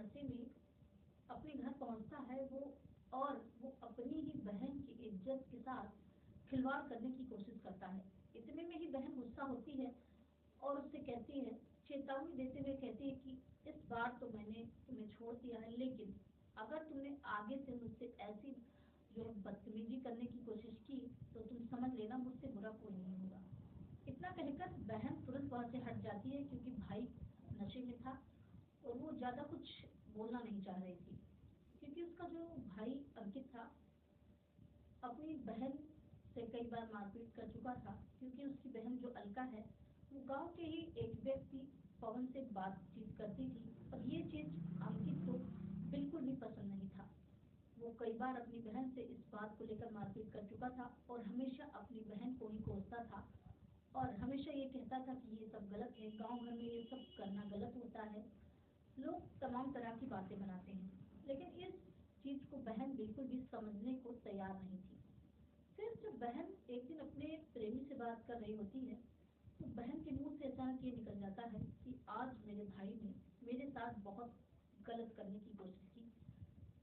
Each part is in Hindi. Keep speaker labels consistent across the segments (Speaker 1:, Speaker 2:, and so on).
Speaker 1: रास्ते में अपने घर पहुंचता है वो, और वो अपनी ही बहन की इज्जत के साथ खिलवाड़ करने की कोशिश करता है। इतने में ही बहन गुस्सा होती है और उससे कहती है, चेतावनी देते हुए कहती है कि इस बार तो मैंने तुम्हें छोड़ दिया है, लेकिन अगर तुमने आगे से मुझसे ऐसी जो बदतमीजी करने की कोशिश की तो तुम समझ लेना मुझसे बुरा कोई नहीं होगा। इतना कहकर बहन तुरंत वहां से हट जाती है, क्योंकि भाई नशे में था और वो ज्यादा कुछ बोलना नहीं चाह रही थी, क्योंकि उसका जो भाई अंकित था अपनी बहन से कई बार मारपीट कर चुका था, क्योंकि उसकी बहन जो अलका है वो गांव के ही एक व्यक्ति पवन से बातचीत करती थी, और ये चीज अंकित को बिल्कुल भी पसंद नहीं था। वो कई बार अपनी बहन से इस बात को लेकर मारपीट कर चुका था और हमेशा अपनी बहन को ही कोसता था और हमेशा ये कहता था कि ये सब गलत है, गांव घर में ये सब करना गलत होता है, लोग तमाम तरह की बातें बनाते हैं। लेकिन इस चीज को बहन बिल्कुल भी समझने को तैयार नहीं थी। फिर जब बहन एक दिन अपने प्रेमी से बात कर रही होती है तो बहन के मुंह से अचानक ये निकल जाता है कि आज मेरे भाई ने मेरे साथ बहुत गलत करने की कोशिश की,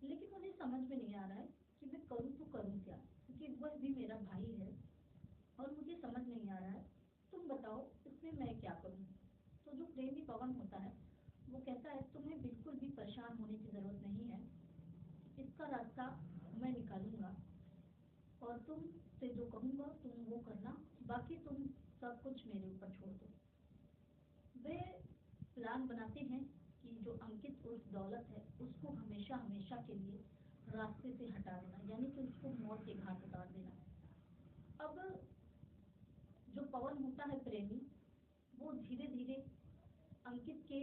Speaker 1: लेकिन मुझे समझ में नहीं आ रहा है कि मैं करूँ तो करूँ क्या, क्योंकि वह भी मेरा भाई है और मुझे समझ नहीं आ रहा है, तुम बताओ इसमें मैं क्या करूँ। तो जो प्रेमी पवन होता है वो कहता है, तुम्हें बिल्कुल भी परेशान होने की जरूरत नहीं है, इसका रास्ता मैं निकालूंगा और तुम से जो कहूँगा तुम वो करना, बाकी तुम सब कुछ मेरे ऊपर छोड़ दो। वे प्लान बनाते हैं कि जो अंकित उर्फ दौलत है उसको हमेशा हमेशा के लिए रास्ते से हटा देना, यानी कि उसको मौत के घाट उतार देना। अब जो पवन होता है प्रेमी, वो धीरे धीरे अंकित के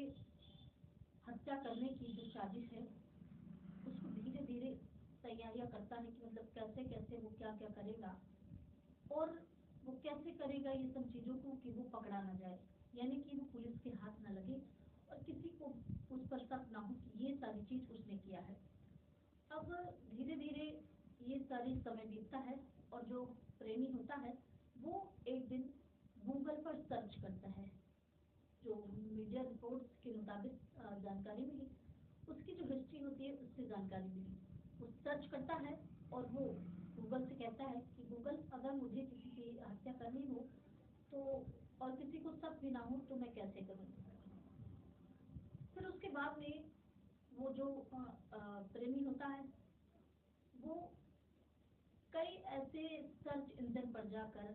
Speaker 1: हत्या करने की जो साजिश है उसको धीरे धीरे तैयारियां करता है कि मतलब कैसे कैसे वो क्या क्या करेगा और वो कैसे करेगा ये सब चीजों को कि वो पकड़ा ना जाए, यानी कि वो पुलिस के हाथ न लगे और किसी को उस पर शक ना हो कि ये सारी चीज उसने किया है। अब धीरे धीरे ये सारी समय बीतता है और जो प्रेमी होता है वो एक दिन गूगल पर सर्च करता है, जो मीडिया रिपोर्ट्स के मुताबिक जानकारी मिली, उसकी जो हिस्ट्री होती है उससे जानकारी मिली। वो सर्च करता है और वो गूगल से कहता है कि गूगल, अगर मुझे किसी की हत्या करनी हो तो और किसी को शक भी ना हो तो मैं कैसे करूँ। फिर उसके बाद में वो जो प्रेमी होता है वो कई ऐसे सर्च इंजन पर जाकर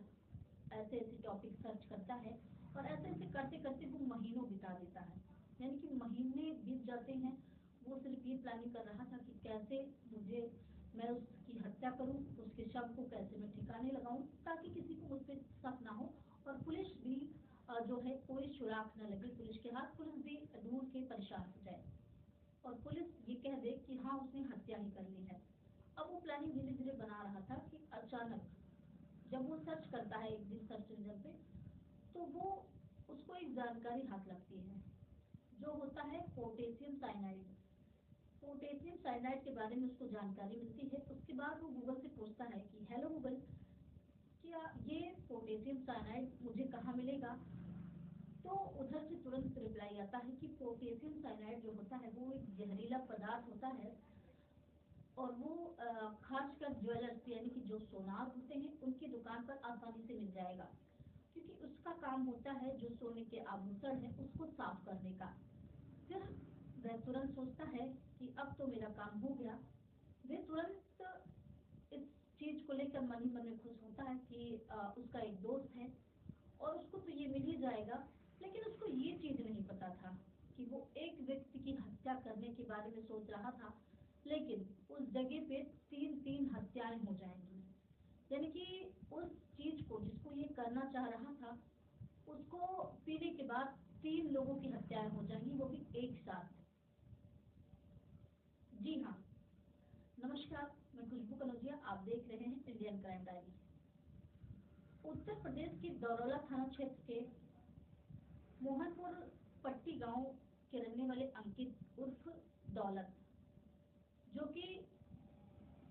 Speaker 1: ऐसे ऐसे टॉपिक सर्च करता है और ऐसे ऐसे करते करते वो महीनों बिता देता है, यानी कि महीने बीत जाते हैं। वो सिर्फ ये प्लानिंग कर रहा था कि कैसे मैं उसकी हत्या करूं, उसके शव को कैसे मैं ठिकाने लगाऊं ताकि किसी को मुझ पर शक ना हो और पुलिस भी जो है कोई सुराग न लगे पुलिस के हाथ, पुलिस भी ढूंढ के परेशान हो जाए और पुलिस ये कह दे कि हाँ उसने हत्या ही कर ली है। अब वो प्लानिंग धीरे धीरे बना रहा था कि अचानक जब वो सर्च करता है एक दिन सर्च इंजन पे तो वो उसको एक जानकारी हाथ लगती है जो होता है पोटेशियम साइनाइड। पोटेशियम साइनाइड के बारे में उसको जानकारी मिलती है। उसके बाद वो गूगल से पूछता है कि हेलो गूगल, क्या ये पोटेशियम साइनाइड मुझे कहाँ मिलेगा। तो उधर से तुरंत रिप्लाई आता है कि पोटेशियम साइनाइड जो होता है वो एक जहरीला पदार्थ होता है और वो खासकर ज्वेलर्स यानी कि जो सोनार होते हैं उनकी दुकान पर आसानी से मिल जाएगा, क्योंकि उसका काम होता है जो सोने के आभूषण है उसको साफ करने का। फिर वह तुरंत सोचता है कि अब तो मेरा काम हो गया। वह तुरंत इस चीज को लेकर मन ही मन में खुश होता है कि उसका एक दोस्त है और उसको तो ये मिल ही जाएगा, लेकिन उसको ये चीज नहीं पता था कि वो एक व्यक्ति की हत्या करने के बारे में सोच रहा था, लेकिन उस जगह पे 3-3 हत्याएं हो जाएंगी, यानी कि उस चीज को जिसको ये करना चाह रहा था उसको पीने के बाद 3 लोगों की हत्याएं हो जाएंगी, वो भी एक साथ। जी हाँ, नमस्कार, मैं खुशबू कनौजिया, आप देख रहे हैं Indian crime diary. Uttar Pradesh के दौरौला थाना क्षेत्र के मोहनपुर पट्टी गांव के रहने वाले अंकित उर्फ दौलत, जो कि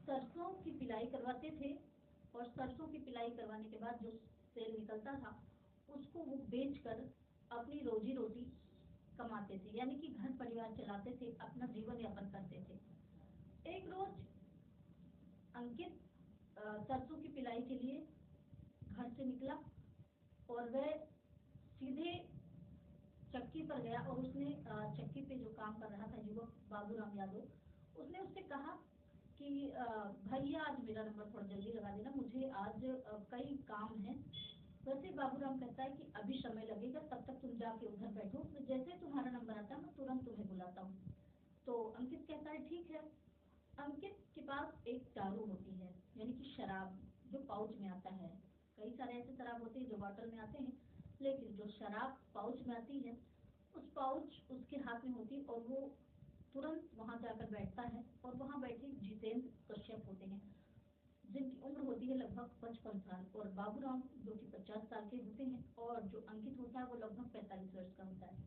Speaker 1: सरसों की पिलाई करवाते थे और सरसों की पिलाई करवाने के बाद जो तेल निकलता था उसको वो बेचकर अपनी रोजी रोटी कमाते थे, यानी कि घर परिवार परिवार चलाते थे, अपना जीवन यापन करते थे। एक रोज अंकित सरसों की पिलाई के लिए घर से निकला और वह सीधे चक्की पर गया और उसने चक्की पे जो काम कर रहा था युवक बाबूराम यादव, उसने उससे कहा कि भैया आज मेरा नंबर थोड़ा जल्दी लगा देना, मुझे आज कई काम हैं। वैसे बाबूराम कहता है कि अभी समय लगेगा, तब तक तुम जाके उधर बैठो, तो जैसे तुम्हारा नंबर आता है मैं तुरंत तुम्हें बुलाता हूँ। तो अंकित कहता है ठीक है। अंकित के पास एक दारू होती है, यानी कि शराब, जो पाउच में आता है। कई सारे ऐसे शराब होते हैं जो बॉटल में आते हैं, लेकिन जो शराब पाउच में आती है उस पाउच उसके हाथ में होती है और वो तुरंत वहां जाकर बैठता है और वहां बैठे जितेंद्र कश्यप होते हैं, जिनकी उम्र होती है लगभग 55 साल, और बाबूराम जो कि 50 साल के होते हैं, और जो अंकित होता है वो लगभग 45 वर्ष का होता है।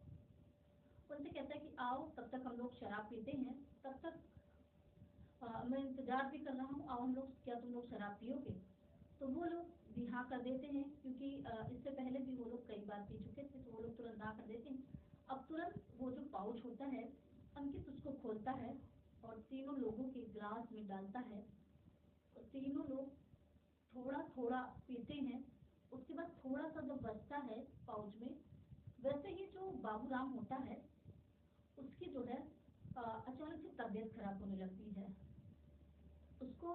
Speaker 1: उनसे कहता है कि आओ, तब तक हम लोग शराब पीते हैं, तब तक मैं इंतजार भी कर रहा हूँ, आओ हम लोग, क्या तुम लोग शराब पियोगे? तो वो लोग भी हाँ कर देते हैं, क्योंकि इससे पहले भी वो लोग कई बार पी चुके थे, तो वो लोग तुरंत हाँ कर देते हैं। अब तुरंत वो जो पाउच होता है, अंकित उसको खोलता है और तीनों लोगों के ग्लास में डालता है और तीनों लोग थोड़ा थोड़ा पीते हैं। उसके बाद थोड़ा सा जब बचता है पाउच में, वैसे ही जो बाबूराम होता है उसकी जो है अचानक से तबीयत खराब होने लगती है। उसको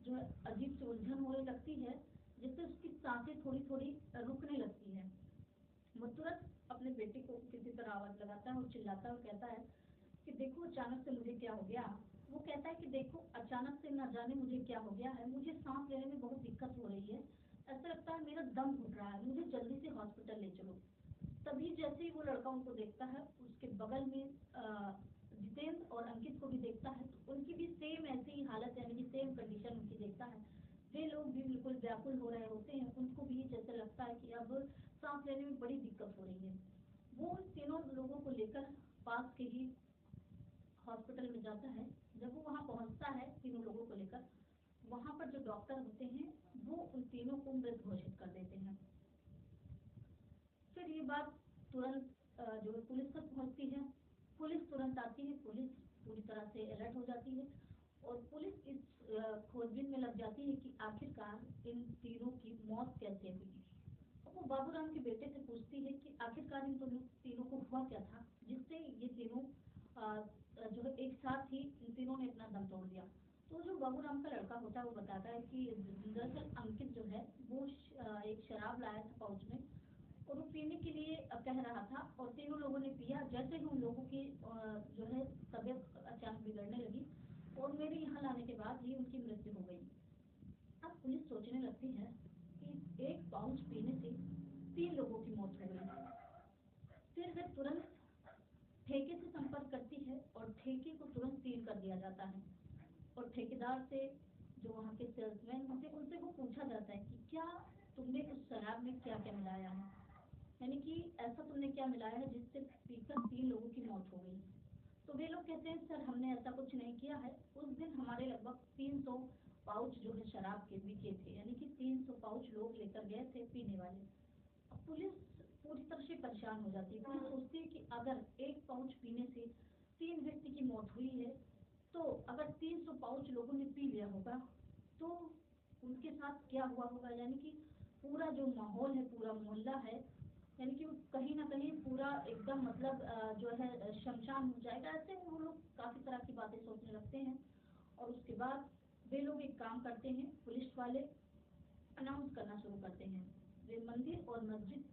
Speaker 1: जो है अजीब सी उलझन होने लगती है, जिससे उसकी सांसें थोड़ी थोड़ी रुकने लगती है। वो तुरंत अपने बेटे को किसी तरह आवाज लगाता है और चिल्लाता है और कहता है कि देखो अचानक से मुझे क्या हो गया। वो कहता है कि देखो अचानक से न जाने मुझे क्या हो गया है, मुझे सांस लेने में बहुत दिक्कत हो रही है, ऐसा लगता है मेरा दम घुट रहा है, मुझे जल्दी से हॉस्पिटल ले चलो। तभी जैसे ही वो लड़का उनको देखता है, उसके बगल में जितेंद्र और अंकित को भी देखता है, तो उनकी भी सेम ऐसी ही हालत, यानी कि सेम कंडीशन उनकी देखता है। वे लोग भी बिल्कुल व्याकुल हो रहे होते हैं, उनको भी जैसे लगता है कि अब सांस लेने में बड़ी दिक्कत हो रही है। वो उन तीनों लोगों को लेकर पास के ही हॉस्पिटल में जाता है। जब वो वहाँ पहुँचता है तीनों लोगों को लेकर, वहाँ पर जो डॉक्टर होते हैं वो उन तीनों को मृत घोषित कर देते हैं। फिर ये बात तुरंत जो है पुलिस तक पहुँचती है। पुलिस तुरंत आती है, पुलिस पूरी तरह से अलर्ट हो जाती है और पुलिस इस खोजबीन में लग जाती है कि आखिरकार इन तीनों की मौत कैसे हुई। वो बाबूराम के बेटे से पूछती है कि आखिरकार इन तीनों को हुआ क्या था, जिससे ये तीनों जो है एक साथ ही इन तीनों ने अपना दम तोड़ दिया। तो जो बाबूराम का लड़का होता है वो बताता है कि दरअसल अंकित जो है वो एक शराब लाया था पाउच में और वो पीने के लिए कह रहा था, और तीनों लोगों ने पिया। जैसे ही उन लोगों की जो है तबीयत अचानक बिगड़ने लगी और मेरे यहाँ लाने के बाद ही उनकी मृत्यु हो गई। अब पुलिस सोचने लगती है कि एक पाउच पीने से 3 लोगों की मौत हो गई। फिर वह तुरंत ठेके से संपर्क करती है और ठेके को तुरंत सील कर दिया जाता है और ठेकेदार से, जो वहाँ के सेल्समैन होते हैं, उनसे वो पूछा जाता है कि क्या तुमने उस शराब में क्या क्या मिलाया है, यानी कि ऐसा तुमने क्या मिलाया है जिससे पीकर 3 लोगों की मौत हो गई। तो वे लोग कहते हैं सर हमने ऐसा कुछ नहीं किया है, उस दिन हमारे लगभग 300 पाउच जो है शराब के बिके थे, यानी कि 300 पाउच लोग लेकर गए थे पीने वाले। अब पुलिस पूरी तरह से परेशान हो जाती है। पुलिस सोचती है कि अगर एक पाउच पीने से 3 व्यक्ति की मौत हुई है, तो अगर 300 पाउच लोगों ने पी लिया होगा तो उनके साथ क्या हुआ होगा, यानी कि पूरा जो माहौल है, पूरा मोहल्ला है, यानी कि कहीं ना कहीं पूरा एकदम मतलब जो है शमशान हो जाएगा। ऐसे वो लोग काफी तरह की बातें सोचने लगते हैं और उसके बाद वे लोग एक काम करते हैं, पुलिस वाले अनाउंस करना शुरू करते हैं। वे मंदिर और मस्जिद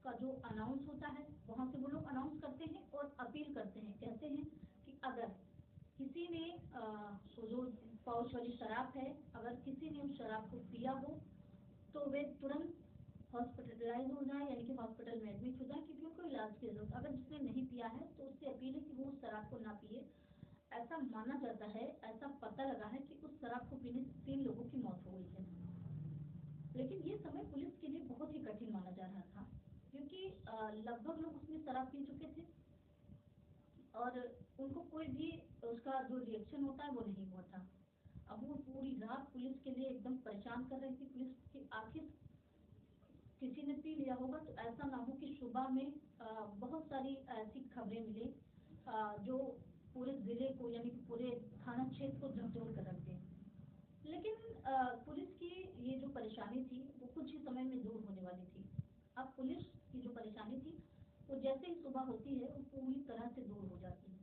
Speaker 1: का जो अनाउंस होता है वहाँ से वो लोग अनाउंस करते हैं और अपील करते हैं, कहते हैं कि अगर किसी ने जो पाउच वाली शराब है, अगर किसी ने उस शराब को पिया हो तो वे तुरंत हॉस्पिटलाइज हो जाए, यानी कि हॉस्पिटल में एडमिट हो जाए, क्योंकि उनको इलाज की जरूरत। अगर जिसने नहीं पिया है तो उससे अपील है कि वो उस शराब को ना पिए। ऐसा माना जाता है, ऐसा पता लगा है कि उस शराब को पीने से 3 लोगों की मौत हो गई है। लेकिन ये समय पुलिस के लिए बहुत ही कठिन माना जा रहा था, क्योंकि लगभग लोग उसमें शराब पी चुके थे और उनको कोई भी उसका जो रिएक्शन होता है वो नहीं हुआ था। अब वो पूरी रात पुलिस के लिए एकदम परेशान कर रही थी पुलिस की, आखिर किसी ने पी लिया होगा तो ऐसा ना हो कि सुबह में बहुत सारी ऐसी खबरें मिले जो पूरे जिले को यानी कि पूरे थाना क्षेत्र को झकझोर कर रख दें। लेकिन पुलिस की ये जो परेशानी थी वो कुछ ही समय में दूर होने वाली थी। अब पुलिस की जो परेशानी थी वो जैसे ही सुबह होती है वो पूरी तरह से दूर हो जाती है।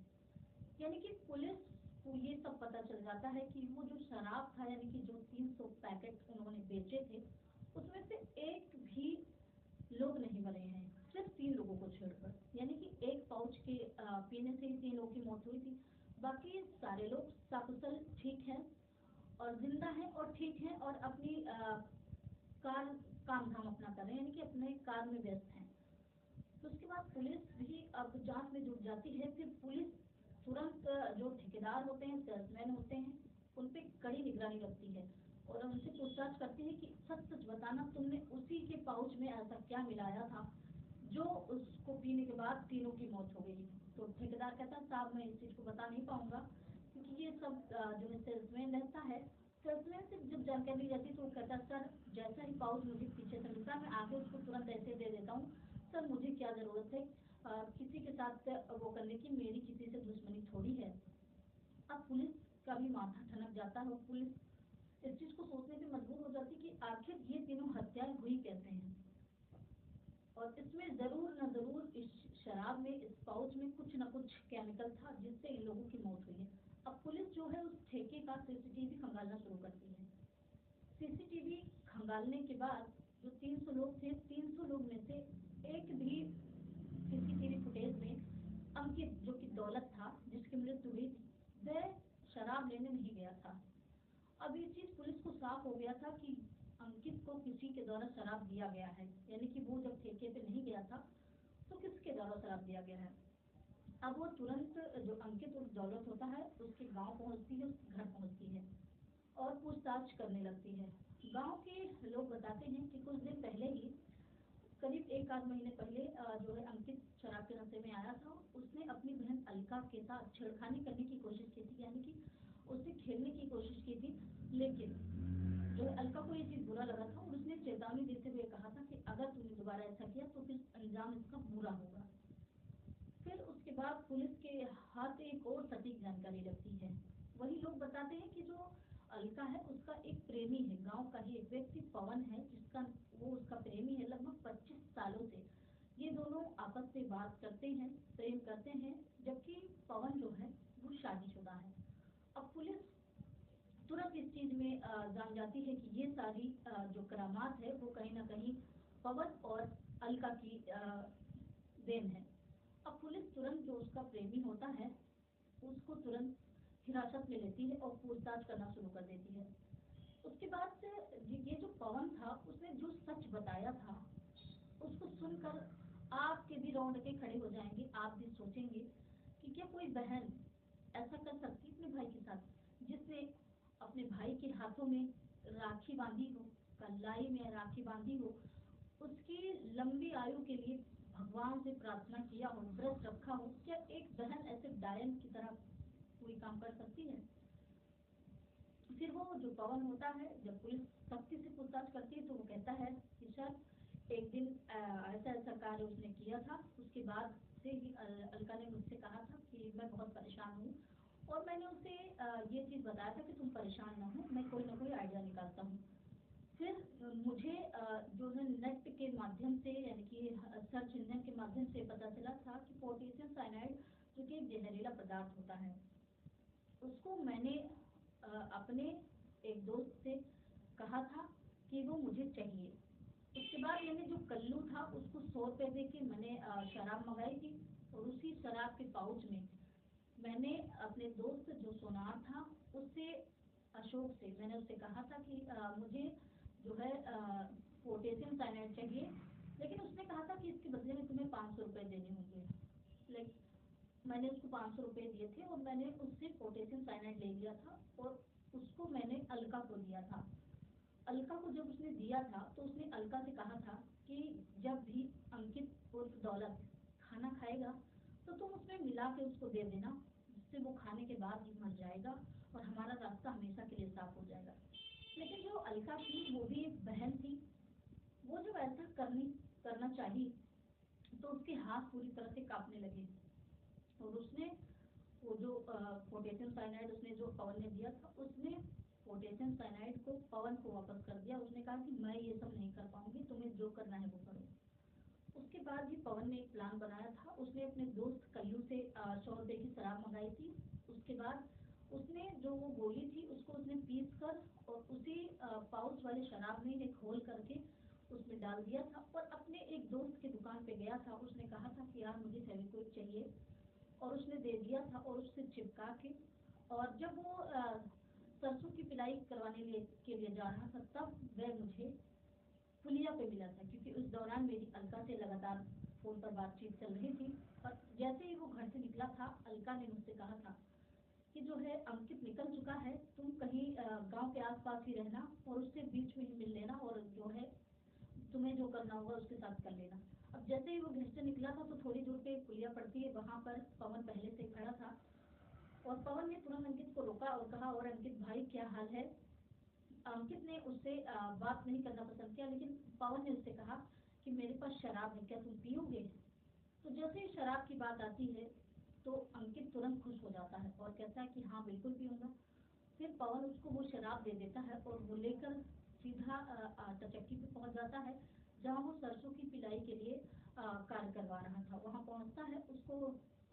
Speaker 1: यानी कि पुलिस को ये सब पता चल जाता है कि वो जो शराब था यानी कि जो 300 पैकेट उन्होंने बेचे थे उसमें से एक भी लोग नहीं मरे हैं, सिर्फ 3 लोगों को छोड़कर। यानी कि एक पाउच के पीने से ही 3 लोगों की मौत हुई थी। बाकी सारे लोग सकुशल ठीक हैं और जिंदा हैं और ठीक हैं और अपनी कार काम धाम अपना कर रहे हैं, यानी कि अपने कार में व्यस्त हैं। तो उसके बाद पुलिस भी अब जांच में जुट जाती है। फिर पुलिस तुरंत जो ठेकेदार होते हैं, सेल्समैन होते हैं, उन पे कड़ी निगरानी रखती है और उनसे पूछताछ करती है कि सच सच बताना तुमने उसी के पाउच में ऐसा क्या मिलाया था जो उसको पीने के बाद तीनों की मौत हो गई। तो ठेकेदार कहता है साहब मैं इस चीज को बता नहीं पाऊंगा क्योंकि ये सब जो सेल्समैन रहता है, सेल्समैन से जब जानकारी ली जाती है तो वो कहता है सर जैसा ही पाउच मुझे पीछे से मिलता है मैं आगे उसको तुरंत ऐसे दे देता हूँ, सर मुझे क्या जरूरत है किसी के साथ वो करने की, मेरी किसी से दुश्मनी थोड़ी है। अब पुलिस का भी माथा ठनक जाता है। पुलिस इस चीज को सोचने पे मजबूर हो जाती कि आखिर ये तीनों हत्याएं हुई कैसे हैं और इसमें जरूर न जरूर इस शराब में, इस पाउच में कुछ न कुछ केमिकल था जिससे इन लोगों की मौत हुई है। अब पुलिस जो है उस ठेके का सीसीटीवी खंगालना शुरू करती है। सीसीटीवी खंगालने के बाद जो 300 लोग थे, 300 लोग में से एक भी सीसीटीवी फुटेज में अंकित जो कि दौलत था जिसकी मृत्यु हुई थी, वह शराब लेने नहीं गया था। अब ये चीज पुलिस को साफ हो गया था कि अंकित को किसी के द्वारा शराब दिया गया है, यानी कि वो जब ठेके पे नहीं गया था तो किसके द्वारा शराब दिया गया है। अब वो तुरंत जो अंकित और दौलत होता है उसके गांव पहुंचती है, उसके घर पहुंचती है और पूछताछ करने लगती है। गांव के लोग बताते हैं कि कुछ दिन पहले ही, करीब 1 आध महीने पहले जो है अंकित शराब के नशे में आया था। उसने अपनी बहन अलका के साथ छेड़खानी करने की कोशिश की थी, यानी कि उससे खेलने की कोशिश की थी। लेकिन जो है अलका को ये चीज बुरा लगा था और उसने चेतावनी देते हुए कहा था कि अगर तुमने दोबारा ऐसा किया तो फिर अंजाम इसका बुरा होगा। फिर उसके बाद पुलिस के हाथ एक और सटीक जानकारी लगती है। वही लोग बताते हैं कि जो अलका है उसका एक प्रेमी है, गांव का ही एक व्यक्ति पवन है जिसका वो उसका प्रेमी है लगभग 25 सालों से। ये दोनों आपस में बात करते हैं, प्रेम करते हैं, जबकि पवन जो है वो शादीशुदा है। अब पुलिस तुरंत इस चीज में जान जाती है कि ये सारी जो करामात है वो कहीं ना कहीं पवन और अलका की देन है। अब पुलिस तुरंत जो उसका प्रेमी होता है उसको तुरंत हिरासत में लेती है और पूछताछ करना शुरू कर देती है। उसके बाद से ये जो पवन था उसने जो सच बताया था उसको सुनकर आपके भी रोंगटे खड़े हो जाएंगे। आप भी सोचेंगे कि क्या कोई बहन ऐसा कर सकती अपने भाई के साथ, जिसने अपने भाई के हाथों में राखी बांधी हो, कलाई में राखी बांधी हो, उसकी लंबी आयु के लिए भगवान से प्रार्थना किया हो, व्रत रखा हो। क्या एक बहन ऐसे डायन की तरह कोई काम कर सकती है? फिर वो जो पवन होता है जब पुलिस सख्ती से पूछताछ करती है तो वो कहता है कि सर एक दिन ऐसा ऐसा कार्य उसने किया था। उसके बाद से ही अलका ने मुझसे कहा था कि मैं बहुत परेशान हूँ और मैंने उसे ये चीज बताया था कि तुम परेशान ना हो, मैं कोई ना कोई आइडिया निकालता हूँ। फिर मुझे जो है नेट के माध्यम से यानी कि सर्च इंजन के माध्यम से पता चला था कि पोटेशियम साइनाइड जो कि एक जहरीला पदार्थ होता है, उसको मैंने अपने एक दोस्त से कहा था कि वो मुझे चाहिए। उसके बाद मैंने जो कल्लू था उसको 100 रुपए दे के मैंने शराब मंगाई थी और उसी शराब के पाउच में मैंने अपने दोस्त जो सोनार था उससे, अशोक से, मैंने उससे कहा था कि मुझे जो है पोटेशियम साइनाइड चाहिए, लेकिन उसने कहा था कि इसके बदले में तुम्हें 500 रुपए देने होंगे। लेकिन मैंने उसको 500 रुपए दिए थे और मैंने उससे पोटेशियम साइनाइड ले लिया था और उसको मैंने अलका को दिया था। अलका को जब उसने दिया था तो उसने अलका से कहा था कि जब भी अंकित उर्फ दौलत खाना खाएगा तो तुम उसमें मिला के उसको दे देना, जिससे वो खाने के बाद ही मर जाएगा और हमारा रास्ता हमेशा के लिए साफ हो जाएगा। लेकिन जो अलका थी वो भी एक बहन थी। वो जब ऐसा करना चाहिए तो उसके हाथ पूरी तरह से कांपने लगे और उसने जो पोटेशियम साइनाइड उसने जो पवन ने दिया था, उसने पोटेशियम साइनाइड को पवन को वापस कर दिया। उसने कहा कि मैं ये सब नहीं कर पाऊंगी, तुम्हें जो करना है वो करो। उसके बाद भी पवन ने एक प्लान बनाया था। उसने अपने दोस्त कल्लू से 100 रुपए की शराब मंगाई थी। उसके बाद उसने जो वो गोली थी उसको उसने पीस कर और उसी पाउच वाले शराब में एक होल करके उसमें डाल दिया था और अपने एक दोस्त की दुकान पे गया था। उसने कहा था कि यार मुझे फेविक्विक चाहिए, और उसने दे दिया था और उससे चिपका के, और जब वो सरसों की पिलाई करवाने के लिए जा रहा था तब वह मुझे पुलिया पे मिला था, क्योंकि उस दौरान मेरी अलका से लगातार फोन पर बातचीत चल रही थी। और जैसे ही वो घर से निकला था, अलका ने मुझसे कहा था कि जो है अंकित निकल चुका है, तुम कहीं गांव के आसपास ही रहना और उससे बीच में ही मिल लेना, और जो है तुम्हें जो करना होगा उसके साथ कर लेना। अब जैसे ही वो घर से निकला था तो थोड़ी दूर पे एक पुलिया पड़ती है, वहां पर पवन पहले से खड़ा था और पवन ने तुरंत अंकित को रोका और कहा, और अंकित भाई क्या हाल है। अंकित ने उससे बात नहीं करना पसंद किया, लेकिन पवन ने उससे कहा कि मेरे पास शराब है, क्या तुम पियोगे। तो जैसे ही शराब की बात आती है तो अंकित तुरंत खुश हो जाता है और कहता है कि हाँ बिल्कुल पीऊंगा। फिर पवन उसको वो शराब दे देता है और वो लेकर सीधा टचक्की पे पहुंच जाता है, जहाँ वो सरसों की पिलाई के लिए कार्य करवा रहा था। वहाँ पहुंचता है, उसको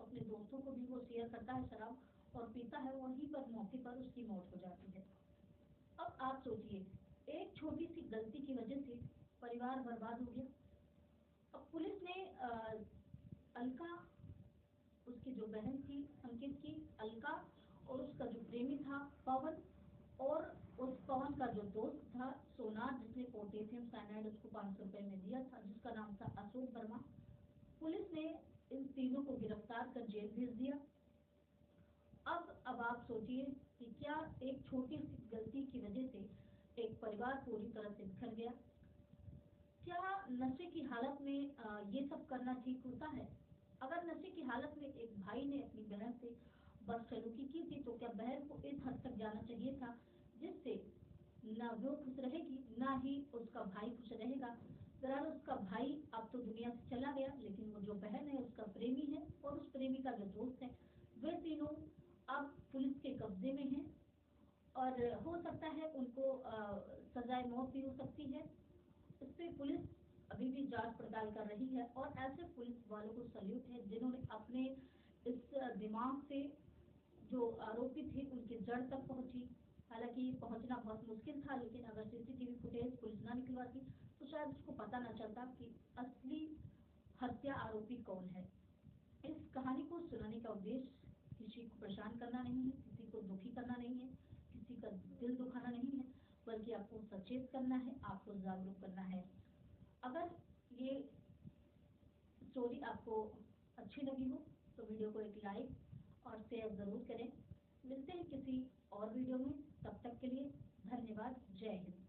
Speaker 1: अपने दोस्तों को भी वो शेयर करता है शराब और पीता है। वहीं पर मौके पर उसकी मौत हो जाती है। अब आप सोचिए, एक छोटी सी गलती की वजह से परिवार बर्बाद हो गया। अब पुलिस ने अलका, उसकी जो बहन थी अंकित की, अलका, और उसका जो प्रेमी था पवन, और उस पवन का जो दोस्त था सोनार, जिसने पोटेशियम साइनाइड उसको 500 रुपए में दिया था, जिसका नाम था अशोक वर्मा, पुलिस ने इन तीनों को गिरफ्तार कर जेल भेज दिया। अब आप सोचिए कि क्या एक छोटी सी गलती की वजह से एक परिवार पूरी तरह से बिखर गया। क्या नशे की हालत में ये सब करना ठीक होता है? अगर नशे की हालत में एक भाई ने अपनी बहन से बदसलूकी की थी, तो क्या बहन को इस हद तक जाना चाहिए था जिससे न वो खुश रहेगी ना ही उसका भाई खुश रहेगा। दरअसल उसका भाई अब तो दुनिया से चला गया, लेकिन वो जो बहन है उसका प्रेमी है और उस प्रेमी का जो दोस्त है, वे तीनों अब पुलिस के कब्जे में हैं और हो सकता है उनको सजाए मौत भी हो सकती है। इस पे पुलिस अभी भी जांच पड़ताल कर रही है और ऐसे पुलिस वालों को सल्यूट है जिन्होंने अपने इस दिमाग से जो आरोपी थे उनके जड़ तक पहुंची। हालांकि पहुंचना बहुत मुश्किल था, लेकिन अगर सीसीटीवी फुटेज पुलिस ना निकलवाती तो शायद उसको पता न चलता कि असली हत्या आरोपी कौन है। इस कहानी को सुनाने का उद्देश्य किसी को परेशान करना नहीं है, किसी को दुखी करना नहीं है, किसी का दिल दुखाना नहीं है, बल्कि आपको सचेत करना है, आपको जागरूक करना है। अगर ये स्टोरी आपको अच्छी लगी हो तो वीडियो को एक लाइक और शेयर जरूर करें। मिलते हैं किसी और वीडियो में, तब तक के लिए धन्यवाद। जय हिंद।